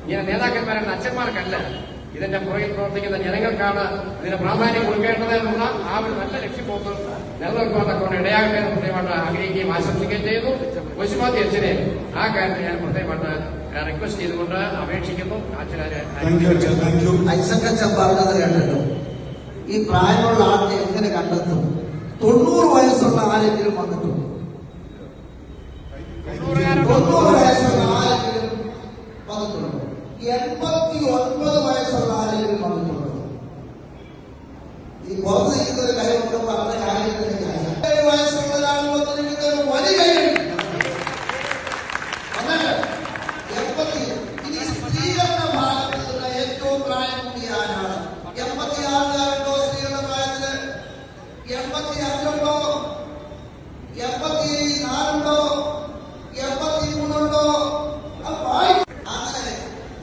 ഇങ്ങനെ നേതാക്കന്മാരുടെ അച്ഛന്മാർക്കല്ല, ഇതിന്റെ പുറകിൽ പ്രവർത്തിക്കുന്ന ജനങ്ങൾക്കാണ് ഇതിന് പ്രാധാന്യം കൊടുക്കേണ്ടത് എന്നുള്ള ആ ഒരു നല്ല ലക്ഷ്യബോധം നിലനിൽക്കുവാൻ തക്കവണ്ണം ഇടയാകട്ടെ എന്ന് പ്രത്യേകമായിട്ട് ആഗ്രഹിക്കുകയും ആശംസിക്കുകയും ചെയ്യുന്നു. കൊച്ചുമാത്തി അച്ഛനെ ആ കാര്യത്തിൽ ഞാൻ പ്രത്യേകമായിട്ട് റിക്വസ്റ്റ് ചെയ്തുകൊണ്ട് അപേക്ഷിക്കുന്നു. ഐസക്കച്ചൻ പറഞ്ഞത് കേട്ടല്ലോ, ഈ പ്രായമുള്ള ആളെ എങ്ങനെ കണ്ടെത്തും? 90 വയസ്സുള്ള ആരെങ്കിലും വന്നിട്ടുണ്ട്? 90 വയസ്സുള്ള ആരെങ്കിലും വന്നിട്ടുണ്ടോ? 89 വയസ്സുള്ള ആരെങ്കിലും വന്നിട്ടുണ്ടോ? ഈ പുറത്ത് നിൽക്കുന്നൊരു കാര്യമൊക്കെ പറഞ്ഞ കാര്യത്തിന് 7 വയസ്സുള്ള ഒരാൾ വന്നിരിക്കുന്ന ഒരു വലിയ കാര്യം. ഇനി സ്ത്രീകളുടെ ഭാഗത്ത് നിന്നുള്ള ഏറ്റവും പ്രായം കൂടിയ ആരാണ്? 86 സ്ത്രീകളുടെ പ്രായത്തില് 85 ഉണ്ടോ? 84 ഉണ്ടോ? 83 ഉണ്ടോ? അങ്ങനെ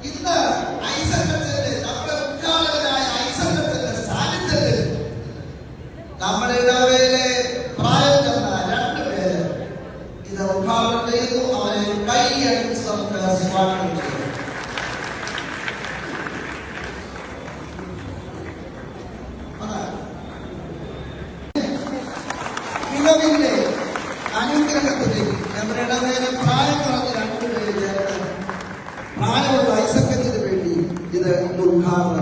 ഇന്ന് ഐസക്കച്ചന്റെ, നമ്മുടെ ഉദ്ഘാടകനായ ഐസക്കച്ചന്റെ സാന്നിധ്യത്തിൽ നമ്മുടെ ഇടവയിലെ പ്രായം ചെന്ന 2 പേര് ഇത് ഉദ്ഘാടനം ചെയ്തു. അവരെ കൈയടിച്ച് നമുക്ക് സ്വാഗതം ചെയ്തു. മികവിന്റെ അനുഗ്രഹത്തിന് നമ്മുടെ ഇടവേലെ പ്രായം കുറഞ്ഞ 2 പേര് ചേർന്ന് പ്രായമുള്ള ഐസക്കത്തിന് വേണ്ടി ഇത് ഉദ്ഘാടനം